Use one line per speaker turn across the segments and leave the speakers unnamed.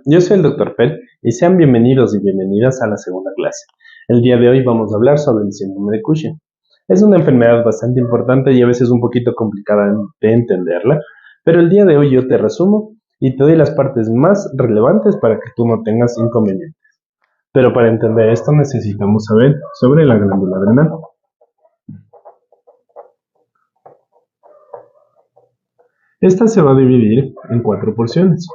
yo soy el Dr. Fel y sean bienvenidos y bienvenidas a la segunda clase. El día de hoy vamos a hablar sobre el síndrome de Cushing. Es una enfermedad bastante importante y a veces un poquito complicada de entenderla, pero el día de hoy yo te resumo y te doy las partes más relevantes para que tú no tengas inconvenientes. Pero para entender esto necesitamos saber sobre la glándula adrenal. Esta se va a dividir en 4 porciones.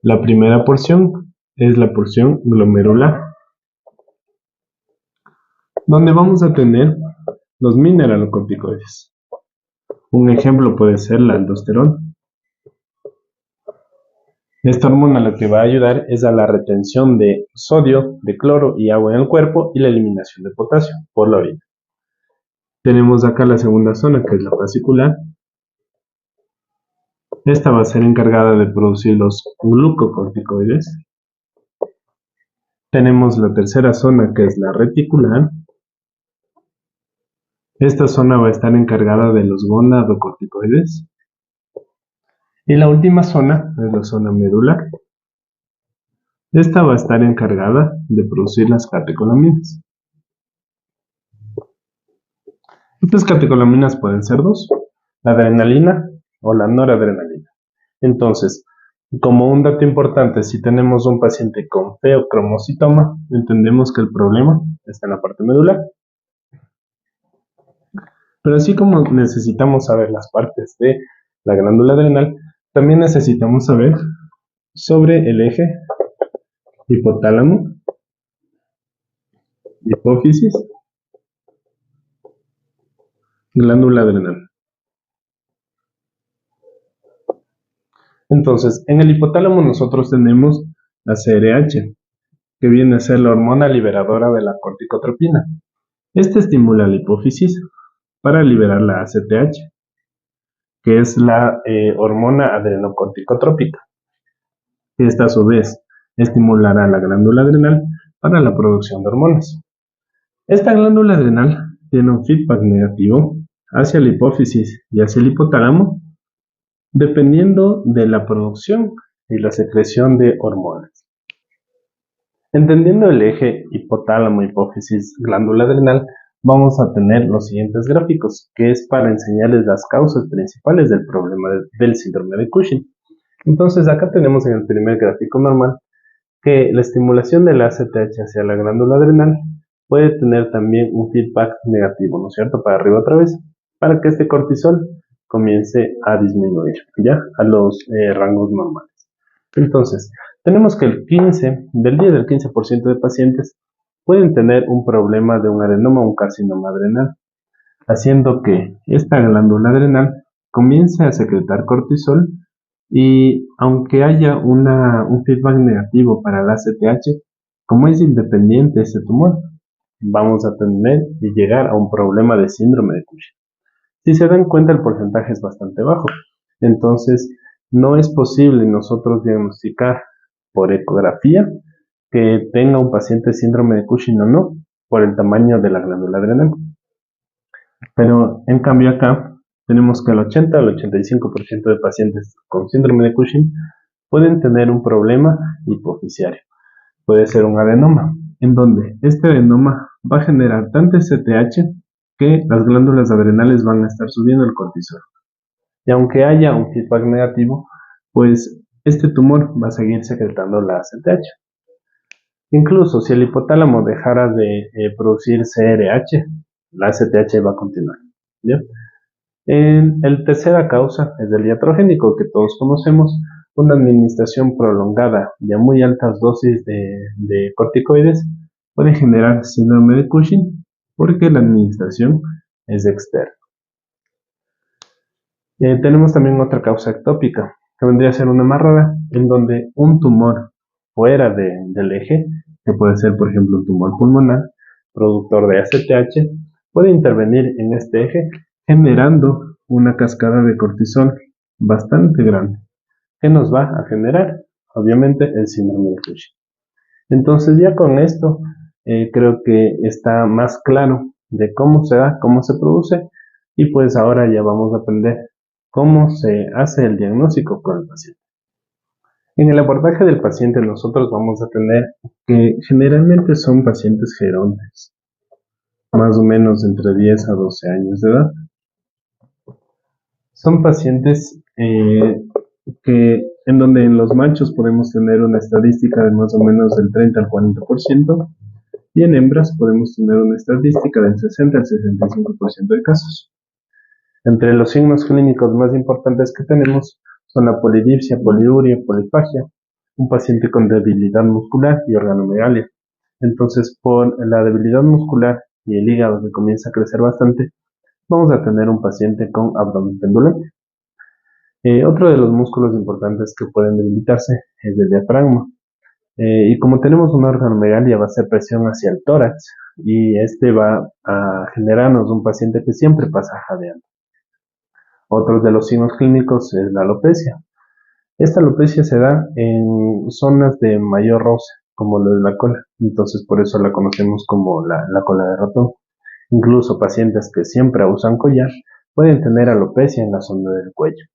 La primera porción es la porción glomerular, donde vamos a tener los mineralocorticoides. Un ejemplo puede ser la aldosterona. Esta hormona lo que va a ayudar es a la retención de sodio, de cloro y agua en el cuerpo y la eliminación de potasio por la orina. Tenemos acá la segunda zona, que es la fascicular. Esta va a ser encargada de producir los glucocorticoides. Tenemos la tercera zona, que es la reticular. Esta zona va a estar encargada de los gonadocorticoides. Y la última zona es la zona medular. Esta va a estar encargada de producir las catecolaminas. Estas catecolaminas pueden ser dos, la adrenalina o la noradrenalina. Entonces, como un dato importante, si tenemos un paciente con feocromocitoma, entendemos que el problema está en la parte medular. Pero así como necesitamos saber las partes de la glándula adrenal, también necesitamos saber sobre el eje hipotálamo, hipófisis, glándula adrenal. Entonces, en el hipotálamo nosotros tenemos la CRH, que viene a ser la hormona liberadora de la corticotropina. Esta estimula la hipófisis para liberar la ACTH, que es la hormona adrenocorticotrópica. Esta a su vez estimulará la glándula adrenal para la producción de hormonas. Esta glándula adrenal tiene un feedback negativo hacia la hipófisis y hacia el hipotálamo, dependiendo de la producción y la secreción de hormonas. Entendiendo el eje hipotálamo-hipófisis-glándula adrenal, vamos a tener los siguientes gráficos, que es para enseñarles las causas principales del problema del síndrome de Cushing. Entonces acá tenemos en el primer gráfico normal que la estimulación de la ACTH hacia la glándula adrenal puede tener también un feedback negativo, ¿no es cierto? Para arriba otra vez, para que este cortisol comience a disminuir, ¿ya? A los rangos normales. Entonces, tenemos que del 15% de pacientes pueden tener un problema de un adenoma o un carcinoma adrenal, haciendo que esta glándula adrenal comience a secretar cortisol y aunque haya un feedback negativo para la ACTH, como es independiente ese tumor, vamos a tener y llegar a un problema de síndrome de Cushing. Si se dan cuenta, el porcentaje es bastante bajo. Entonces, no es posible nosotros diagnosticar por ecografía que tenga un paciente síndrome de Cushing o no, por el tamaño de la glándula adrenal. Pero, en cambio acá, tenemos que el 80 al 85% de pacientes con síndrome de Cushing pueden tener un problema hipofisiario. Puede ser un adenoma, en donde este adenoma va a generar tanta STH que las glándulas adrenales van a estar subiendo el cortisol. Y aunque haya un feedback negativo, pues este tumor va a seguir secretando la ACTH. Incluso si el hipotálamo dejara de producir CRH, la ACTH va a continuar, ¿ya? La tercera causa es el iatrogénico, que todos conocemos. Una administración prolongada y a muy altas dosis de corticoides puede generar síndrome de Cushing porque la administración es externa. Tenemos también otra causa ectópica, que vendría a ser una más rara, en donde un tumor fuera del eje, que puede ser por ejemplo un tumor pulmonar, productor de ACTH, puede intervenir en este eje generando una cascada de cortisol bastante grande, que nos va a generar, obviamente, el síndrome de Cushing. Entonces ya con esto creo que está más claro de cómo se da, cómo se produce, y pues ahora ya vamos a aprender cómo se hace el diagnóstico con el paciente. En el abordaje del paciente nosotros vamos a tener que generalmente son pacientes gerontes, más o menos entre 10 a 12 años de edad. Son pacientes en donde en los machos podemos tener una estadística de más o menos del 30 al 40% y en hembras podemos tener una estadística del 60 al 65% de casos. Entre los signos clínicos más importantes que tenemos son la polidipsia, poliuria, polifagia, un paciente con debilidad muscular y organomegalia. Entonces, por la debilidad muscular y el hígado que comienza a crecer bastante, vamos a tener un paciente con abdomen pendulante. Otro de los músculos importantes que pueden debilitarse es el diafragma. Y como tenemos una organomegalia, va a hacer presión hacia el tórax y este va a generarnos un paciente que siempre pasa jadeando. Otro de los signos clínicos es la alopecia. Esta alopecia se da en zonas de mayor roce, como lo de la cola. Entonces, por eso la conocemos como la cola de ratón. Incluso pacientes que siempre usan collar pueden tener alopecia en la zona del cuello.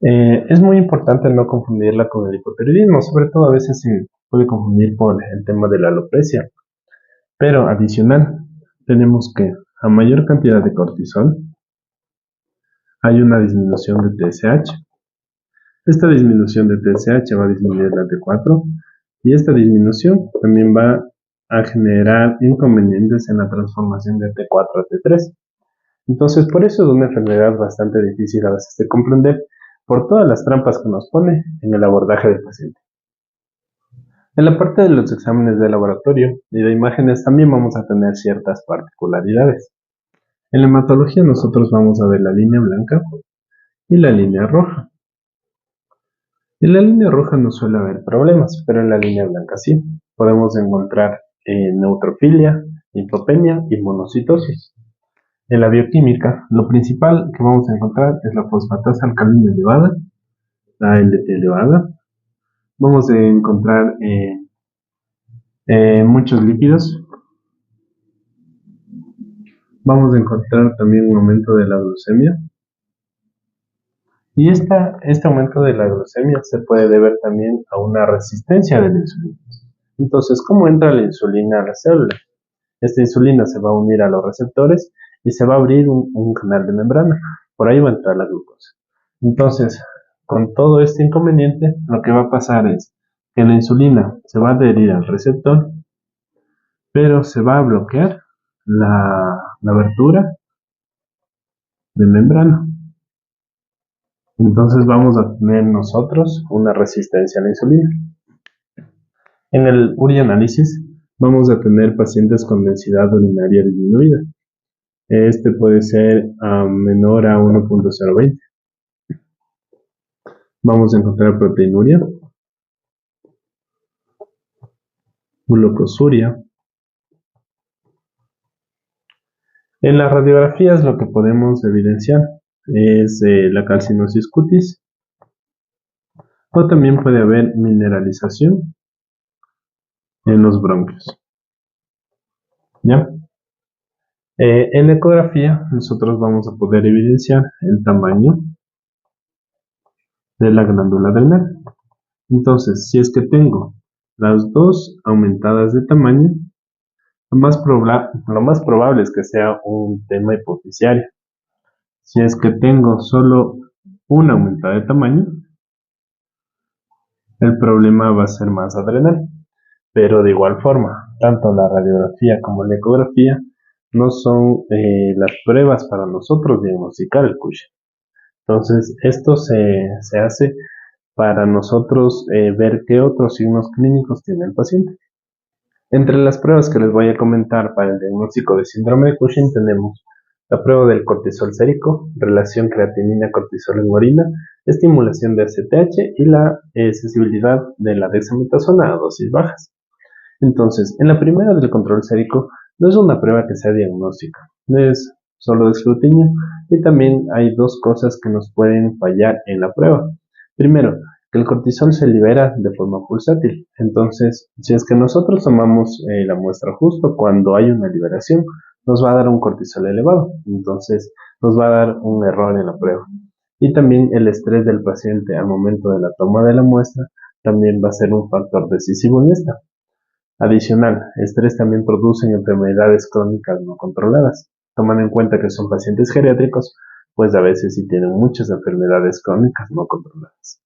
Es muy importante no confundirla con el hipotiroidismo, sobre todo a veces se puede confundir por el tema de la alopecia. Pero adicional, tenemos que a mayor cantidad de cortisol hay una disminución de TSH. Esta disminución de TSH va a disminuir la T4 y esta disminución también va a generar inconvenientes en la transformación de T4 a T3. Entonces, por eso es una enfermedad bastante difícil a veces de comprender por todas las trampas que nos pone en el abordaje del paciente. En la parte de los exámenes de laboratorio y de imágenes también vamos a tener ciertas particularidades. En la hematología nosotros vamos a ver la línea blanca y la línea roja. En la línea roja no suele haber problemas, pero en la línea blanca sí. Podemos encontrar neutrofilia, linfopenia y monocitosis. En la bioquímica, lo principal que vamos a encontrar es la fosfatasa alcalina elevada, la LT elevada. Vamos a encontrar muchos lípidos. Vamos a encontrar también un aumento de la glucemia. Y este aumento de la glucemia se puede deber también a una resistencia de la insulina. Entonces, ¿cómo entra la insulina a la célula? Esta insulina se va a unir a los receptores y se va a abrir un canal de membrana. Por ahí va a entrar la glucosa. Entonces, con todo este inconveniente, lo que va a pasar es que la insulina se va a adherir al receptor, pero se va a bloquear la abertura de membrana. Entonces vamos a tener nosotros una resistencia a la insulina. En el urianálisis vamos a tener pacientes con densidad urinaria disminuida. Este puede ser menor a 1.020. Vamos a encontrar proteinuria, glucosuria. En las radiografías lo que podemos evidenciar es la calcinosis cutis, o también puede haber mineralización en los bronquios. ¿Ya? En la ecografía nosotros vamos a poder evidenciar el tamaño de la glándula adrenal. Entonces, si es que tengo las dos aumentadas de tamaño, lo más probable es que sea un tema hipofisiario. Si es que tengo solo una aumentada de tamaño, el problema va a ser más adrenal. Pero de igual forma, tanto la radiografía como la ecografía no son las pruebas para nosotros diagnosticar el Cushing. Entonces, esto se hace para nosotros ver qué otros signos clínicos tiene el paciente. Entre las pruebas que les voy a comentar para el diagnóstico de síndrome de Cushing tenemos la prueba del cortisol sérico, relación creatinina-cortisol en orina, estimulación de ACTH y la sensibilidad de la dexametasona a dosis bajas. Entonces, en la primera del control sérico no es una prueba que sea diagnóstica, no es solo de escrutinio y también hay dos cosas que nos pueden fallar en la prueba. Primero, que el cortisol se libera de forma pulsátil. Entonces, si es que nosotros tomamos la muestra justo cuando hay una liberación, nos va a dar un cortisol elevado. Entonces, nos va a dar un error en la prueba. Y también el estrés del paciente al momento de la toma de la muestra también va a ser un factor decisivo en esta. Adicional, estrés también produce enfermedades crónicas no controladas. Tomando en cuenta que son pacientes geriátricos, pues a veces sí tienen muchas enfermedades crónicas no controladas.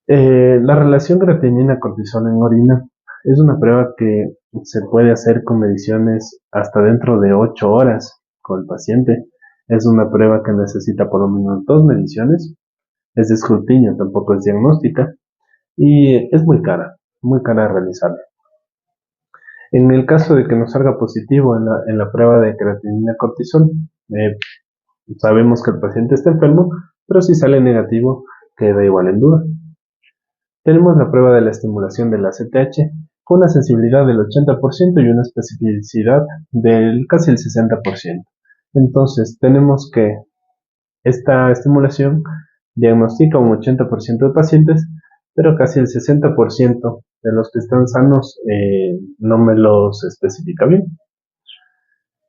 La relación creatinina-cortisol en orina es una prueba que se puede hacer con mediciones hasta dentro de 8 horas con el paciente. Es una prueba que necesita por lo menos 2 mediciones. Es de escrutinio, tampoco es diagnóstica. Y es muy cara realizarla. En el caso de que nos salga positivo en la prueba de creatinina-cortisol, eh, sabemos que el paciente está enfermo, pero si sale negativo, queda igual en duda. Tenemos la prueba de la estimulación de la ACTH con una sensibilidad del 80% y una especificidad del casi el 60%. Entonces, tenemos que esta estimulación diagnostica un 80% de pacientes, pero casi el 60% de los que están sanos no me los especifica bien.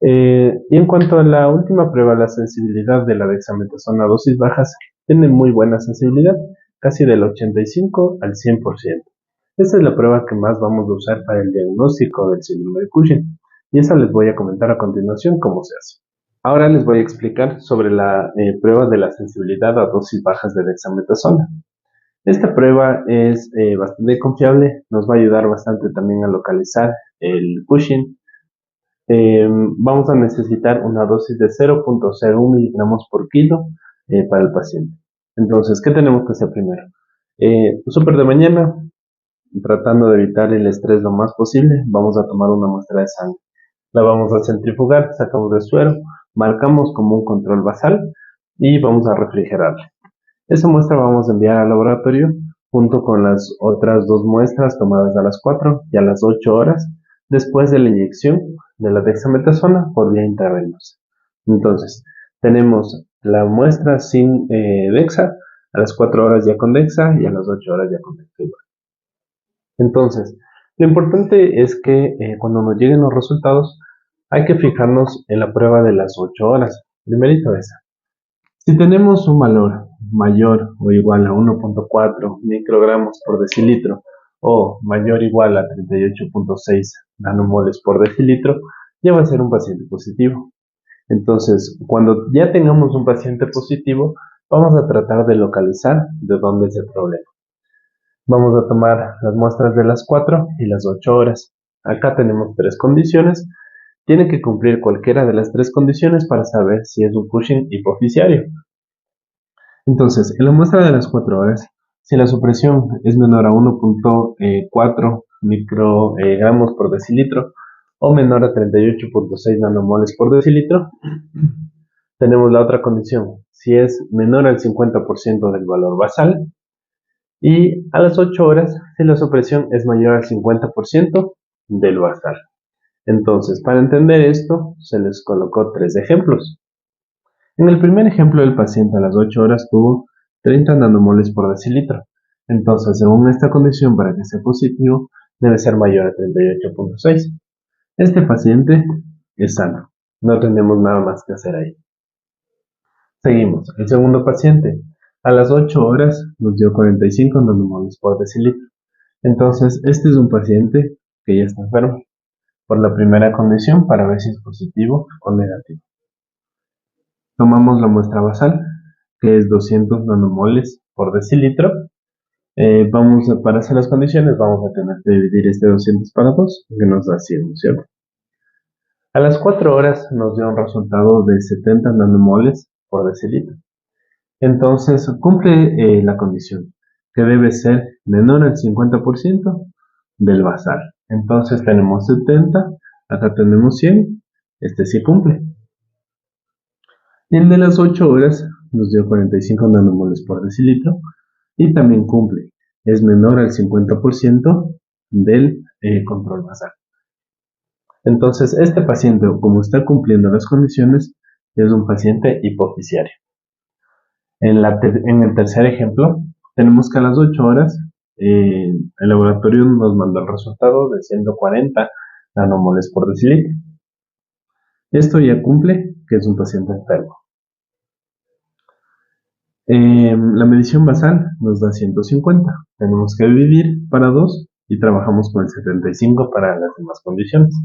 Y en cuanto a la última prueba, la sensibilidad de la dexametasona a dosis bajas, tiene muy buena sensibilidad, casi del 85 al 100%. Esta es la prueba que más vamos a usar para el diagnóstico del síndrome de Cushing, y esa les voy a comentar a continuación cómo se hace. Ahora les voy a explicar sobre la prueba de la sensibilidad a dosis bajas de dexametasona. Esta prueba es bastante confiable, nos va a ayudar bastante también a localizar el Cushing. Vamos a necesitar una dosis de 0.01 miligramos por kilo para el paciente. Entonces, ¿qué tenemos que hacer primero? Súper de mañana, tratando de evitar el estrés lo más posible, vamos a tomar una muestra de sangre. La vamos a centrifugar, sacamos el suero, marcamos como un control basal y vamos a refrigerarla. Esa muestra vamos a enviar al laboratorio junto con las otras 2 muestras tomadas a las 4 y a las 8 horas después de la inyección de la dexametasona por vía intravenosa. Entonces, tenemos la muestra sin dexa, a las 4 horas ya con dexa y a las 8 horas ya con dexa. Entonces, lo importante es que cuando nos lleguen los resultados, hay que fijarnos en la prueba de las 8 horas. Primerito esa. Si tenemos un valor mayor o igual a 1.4 microgramos por decilitro o mayor o igual a 38.6 nanomoles por decilitro, ya va a ser un paciente positivo. Entonces, cuando ya tengamos un paciente positivo, vamos a tratar de localizar de dónde es el problema. Vamos a tomar las muestras de las 4 y las 8 horas. Acá tenemos 3 condiciones. Tiene que cumplir cualquiera de las 3 condiciones para saber si es un Cushing hipoficiario. Entonces, en la muestra de las 4 horas, si la supresión es menor a 1.4 microgramos por decilitro o menor a 38.6 nanomoles por decilitro, tenemos la otra condición, si es menor al 50% del valor basal, y a las 8 horas, si la supresión es mayor al 50% del basal. Entonces, para entender esto, se les colocó 3 ejemplos. En el primer ejemplo, el paciente a las 8 horas tuvo 30 nanomoles por decilitro. Entonces, según esta condición, para que sea positivo, debe ser mayor a 38.6. Este paciente es sano. No tenemos nada más que hacer ahí. Seguimos. El segundo paciente a las 8 horas nos dio 45 nanomoles por decilitro. Entonces, este es un paciente que ya está enfermo por la primera condición para ver si es positivo o negativo. Tomamos la muestra basal, que es 200 nanomoles por decilitro. Para hacer las condiciones, vamos a tener que dividir este 200 para 2, que nos da 100, ¿cierto? A las 4 horas nos dio un resultado de 70 nanomoles por decilitro. Entonces, cumple la condición, que debe ser menor al 50% del basal. Entonces, tenemos 70, acá tenemos 100, este sí cumple. Y el de las 8 horas nos dio 45 nanomoles por decilitro y también cumple. Es menor al 50% del control basal. Entonces, este paciente, como está cumpliendo las condiciones, es un paciente hipoficiario. En el tercer ejemplo, tenemos que a las 8 horas el laboratorio nos mandó el resultado de 140 nanomoles por decilitro. Esto ya cumple que es un paciente enfermo. La medición basal nos da 150. Tenemos que dividir para 2 y trabajamos con el 75 para las demás condiciones.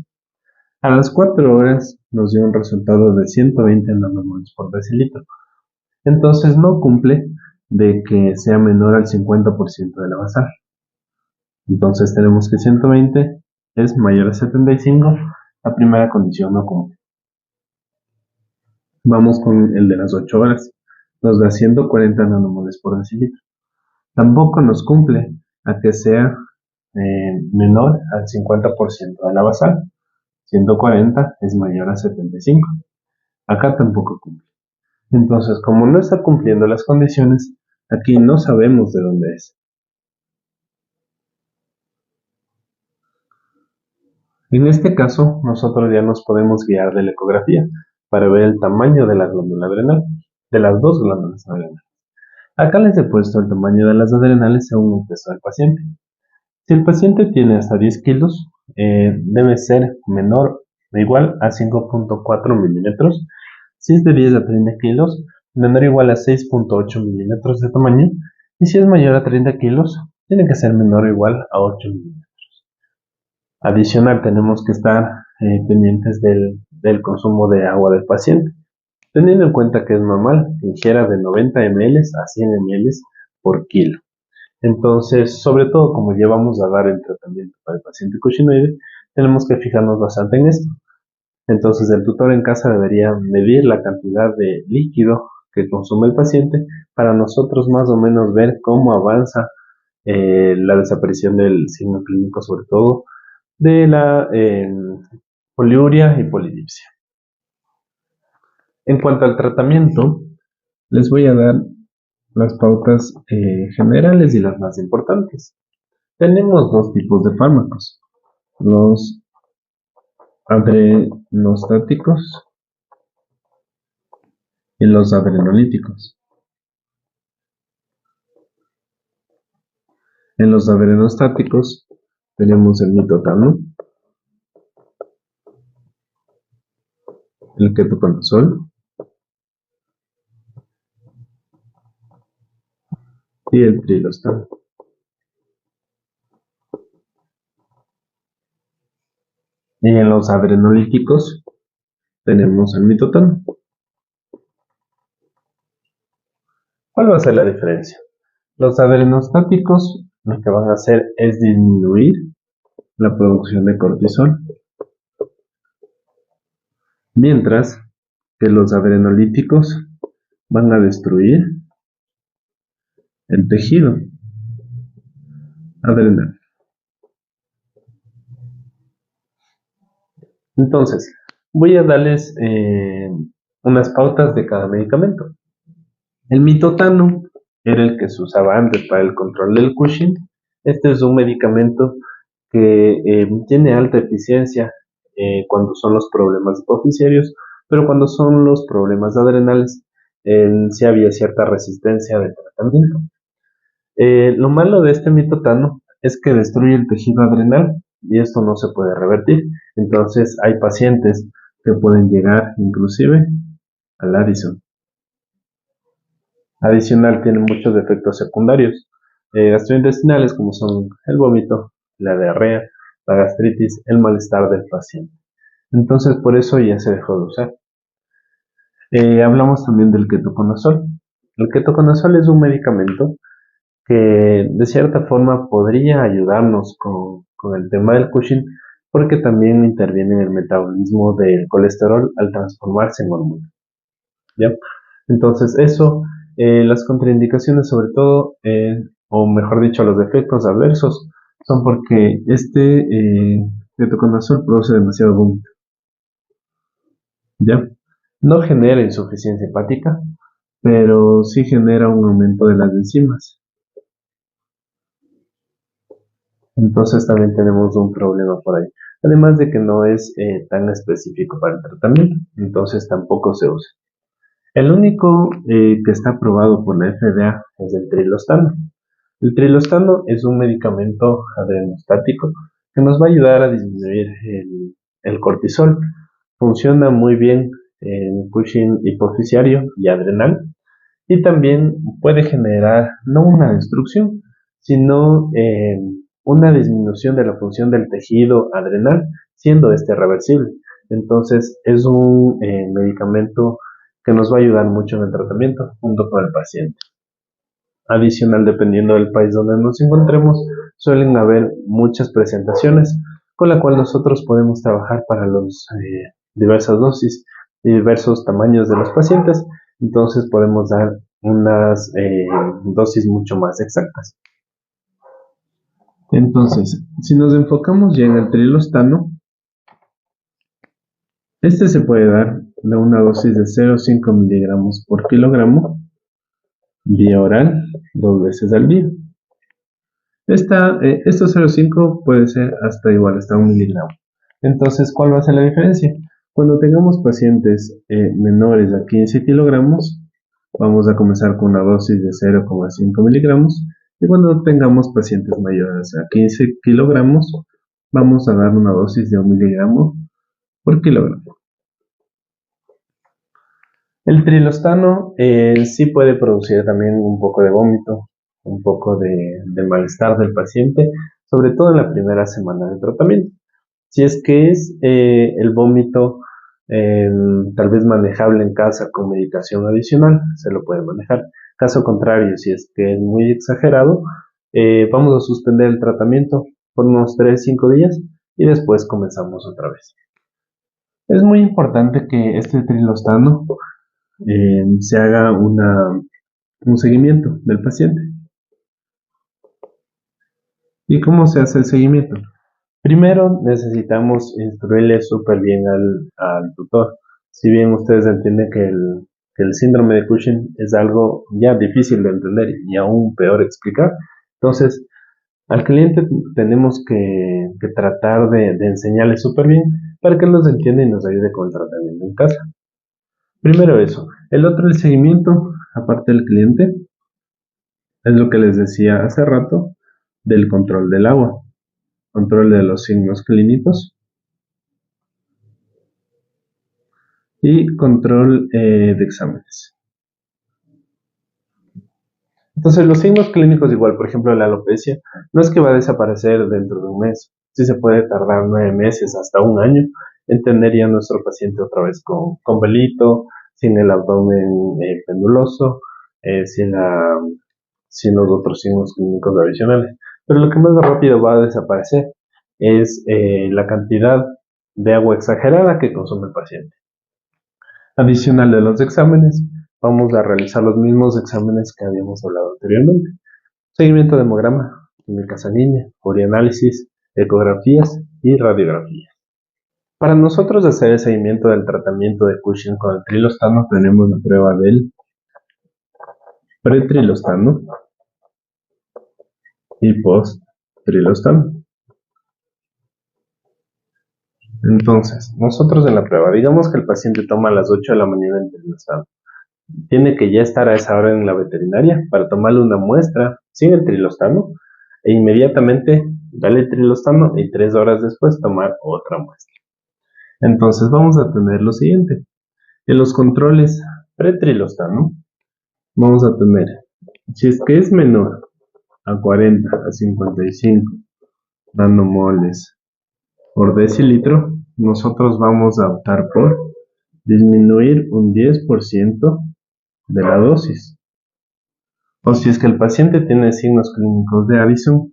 A las 4 horas nos dio un resultado de 120 nanomoles por decilitro. Entonces no cumple de que sea menor al 50% de la basal. Entonces tenemos que 120 es mayor a 75. La primera condición no cumple. Vamos con el de las 8 horas. Nos da 140 nanomoles por decilitro. Tampoco nos cumple a que sea menor al 50% de la basal. 140 es mayor a 75. Acá tampoco cumple. Entonces, como no está cumpliendo las condiciones, aquí no sabemos de dónde es. En este caso, nosotros ya nos podemos guiar de la ecografía para ver el tamaño de la glándula adrenal, de las dos glándulas adrenales. Acá les he puesto el tamaño de las adrenales según el peso del paciente. Si el paciente tiene hasta 10 kilos, debe ser menor o igual a 5.4 milímetros. Si es de 10 a 30 kilos, menor o igual a 6.8 milímetros de tamaño. Y si es mayor a 30 kilos, tiene que ser menor o igual a 8 milímetros. Adicional, tenemos que estar pendientes del consumo de agua del paciente, teniendo en cuenta que es normal que ingiera de 90 ml a 100 ml por kilo. Entonces, sobre todo como llevamos a dar el tratamiento para el paciente cushingoide, tenemos que fijarnos bastante en esto. Entonces, el tutor en casa debería medir la cantidad de líquido que consume el paciente para nosotros más o menos ver cómo avanza la desaparición del signo clínico, sobre todo de la poliuria y polidipsia. En cuanto al tratamiento, les voy a dar las pautas generales y las más importantes. Tenemos dos tipos de fármacos, los adrenostáticos y los adrenolíticos. En los adrenostáticos tenemos el mitotano, el ketoconazol y el trilostano. Y en los adrenolíticos tenemos el mitotano. ¿Cuál va a ser la diferencia? Los adrenostáticos lo que van a hacer es disminuir la producción de cortisol, mientras que los adrenolíticos van a destruir el tejido adrenal. Entonces, voy a darles unas pautas de cada medicamento. El mitotano era el que se usaba antes para el control del Cushing. Este es un medicamento que tiene alta eficiencia cuando son los problemas hipofisarios, pero cuando son los problemas adrenales, sí había cierta resistencia de tratamiento. Lo malo de este mitotano es que destruye el tejido adrenal y esto no se puede revertir. Entonces hay pacientes que pueden llegar inclusive al Addison. Adicional, tiene muchos efectos secundarios gastrointestinales como son el vómito, la diarrea, la gastritis, el malestar del paciente. Entonces por eso ya se dejó de usar. Hablamos también del ketoconazol. El ketoconazol es un medicamento que de cierta forma podría ayudarnos con el tema del Cushing porque también interviene en el metabolismo del colesterol al transformarse en hormona. ¿Ya? Entonces eso, las contraindicaciones sobre todo, o mejor dicho, los efectos adversos, son porque este ketoconazol produce demasiado vómito. ¿Ya? No genera insuficiencia hepática, pero sí genera un aumento de las enzimas. Entonces también tenemos un problema por ahí. Además de que no es tan específico para el tratamiento, entonces tampoco se usa. El único que está aprobado por la FDA es el trilostano. El trilostano es un medicamento adrenostático que nos va a ayudar a disminuir el cortisol. Funciona muy bien en Cushing hipofisiario y adrenal y también puede generar no una destrucción, sino una disminución de la función del tejido adrenal, siendo este reversible. Entonces es un medicamento que nos va a ayudar mucho en el tratamiento junto con el paciente. Adicional, dependiendo del país donde nos encontremos, suelen haber muchas presentaciones con la cual nosotros podemos trabajar para los diversas dosis y diversos tamaños de los pacientes. Entonces podemos dar unas dosis mucho más exactas. Entonces, si nos enfocamos ya en el trilostano, este se puede dar de una dosis de 0,5 miligramos por kilogramo vía oral 2 veces al día. Estos 0,5 puede ser hasta igual, hasta 1 miligramo. Entonces, ¿cuál va a ser la diferencia? Cuando tengamos pacientes menores a 15 kilogramos, vamos a comenzar con una dosis de 0,5 miligramos. Y cuando tengamos pacientes mayores a 15 kilogramos, vamos a dar una dosis de 1 miligramo por kilogramo. El trilostano sí puede producir también un poco de vómito, un poco de malestar del paciente, sobre todo en la primera semana de tratamiento. Si es que es el vómito tal vez manejable en casa con medicación adicional, se lo puede manejar. Caso contrario, si es que es muy exagerado, vamos a suspender el tratamiento por unos 3-5 días y después comenzamos otra vez. Es muy importante que este trilostano se haga un seguimiento del paciente. ¿Y cómo se hace el seguimiento? Primero necesitamos instruirle súper bien al tutor. Si bien ustedes entienden que el síndrome de Cushing es algo ya difícil de entender y aún peor explicar, entonces al cliente tenemos que tratar de enseñarle súper bien para que nos entienda y nos ayude con el tratamiento en casa. Primero eso. El otro, el seguimiento, aparte del cliente, es lo que les decía hace rato del control del agua, control de los signos clínicos y control de exámenes. Entonces, los signos clínicos igual, por ejemplo, la alopecia, no es que va a desaparecer dentro de un mes, sí se puede tardar 9 meses hasta un año en tener ya nuestro paciente otra vez con velito, sin el abdomen penduloso, sin los otros signos clínicos adicionales. Pero lo que más rápido va a desaparecer es la cantidad de agua exagerada que consume el paciente. Adicional de los exámenes, vamos a realizar los mismos exámenes que habíamos hablado anteriormente. Seguimiento de hemograma, química sanguínea, urianálisis, ecografías y radiografías. Para nosotros hacer el seguimiento del tratamiento de Cushing con el trilostano tenemos la prueba del pretrilostano y post-trilostano. Entonces, nosotros en la prueba, digamos que el paciente toma a las 8 de la mañana el trilostano. Tiene que ya estar a esa hora en la veterinaria para tomarle una muestra sin el trilostano e inmediatamente darle el trilostano y 3 horas después tomar otra muestra. Entonces vamos a tener lo siguiente. En los controles pretrilostano vamos a tener, si es que es menor a 40 a 55 nanomoles por decilitro, nosotros vamos a optar por disminuir un 10% de la dosis. O si es que el paciente tiene signos clínicos de Addison,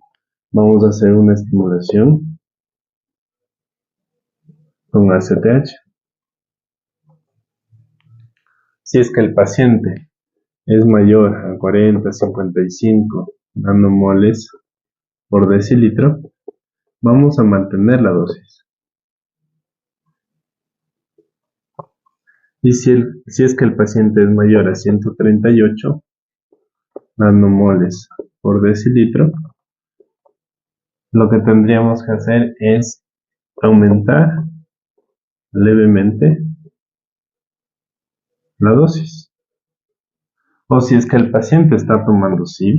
vamos a hacer una estimulación con ACTH. Si es que el paciente es mayor a 40-55 nanomoles por decilitro, vamos a mantener la dosis. Y si es que el paciente es mayor a 138 nanomoles por decilitro, lo que tendríamos que hacer es aumentar levemente la dosis. O si es que el paciente está tomando SIB,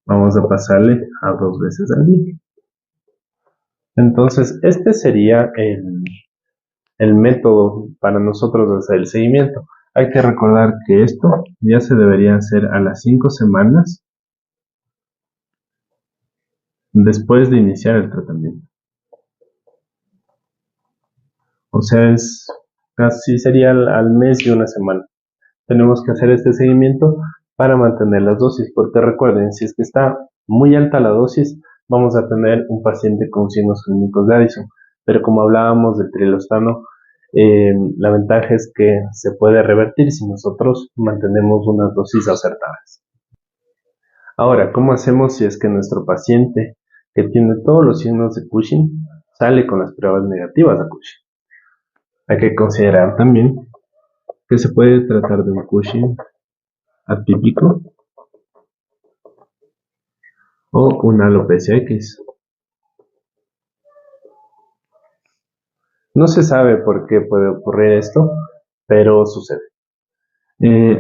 vamos a pasarle a 2 veces al día. Entonces, este sería el método para nosotros hacer el seguimiento. Hay que recordar que esto ya se debería hacer a las 5 semanas después de iniciar el tratamiento. O sea, casi sería al mes y una semana. Tenemos que hacer este seguimiento para mantener las dosis, porque recuerden, si es que está muy alta la dosis, vamos a tener un paciente con signos clínicos de Addison. Pero como hablábamos del trilostano, la ventaja es que se puede revertir si nosotros mantenemos unas dosis acertadas. Ahora, ¿cómo hacemos si es que nuestro paciente que tiene todos los signos de Cushing sale con las pruebas negativas a Cushing? Hay que considerar también que se puede tratar de un Cushing atípico o una alopecia X. No se sabe por qué puede ocurrir esto, pero sucede.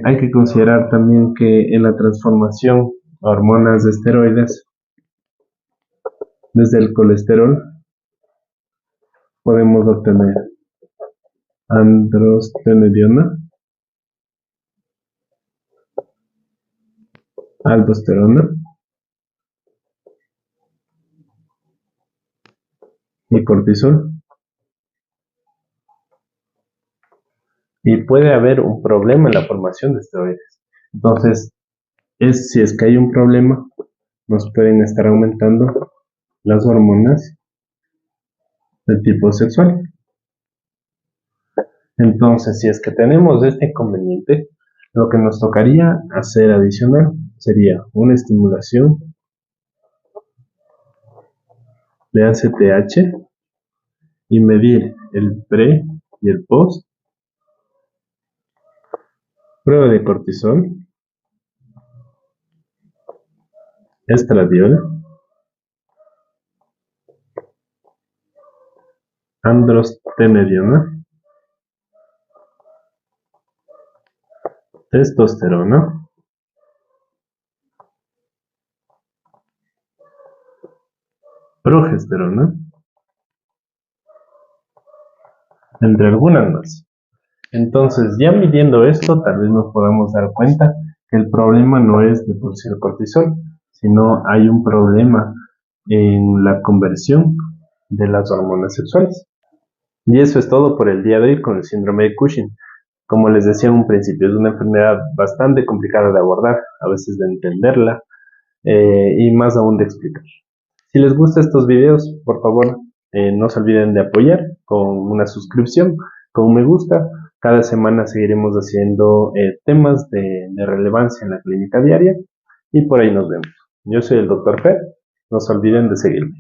Hay que considerar también que en la transformación a hormonas de esteroides, desde el colesterol, podemos obtener androstenediona, aldosterona y cortisol. Y puede haber un problema en la formación de esteroides. Entonces, si es que hay un problema, nos pueden estar aumentando las hormonas del tipo sexual. Entonces, si es que tenemos este inconveniente, lo que nos tocaría hacer adicional sería una estimulación de ACTH y medir el pre y el post, prueba de cortisol, estradiol, androstenediona, testosterona, progesterona, entre algunas más. Entonces, ya midiendo esto, tal vez nos podamos dar cuenta que el problema no es de por sí el cortisol, sino hay un problema en la conversión de las hormonas sexuales. Y eso es todo por el día de hoy con el síndrome de Cushing. Como les decía en un principio, es una enfermedad bastante complicada de abordar, a veces de entenderla y más aún de explicar. Si les gustan estos videos, por favor, no se olviden de apoyar con una suscripción, con un me gusta. Cada semana seguiremos haciendo temas de relevancia en la clínica diaria y por ahí nos vemos. Yo soy el Dr. Fer, no se olviden de seguirme.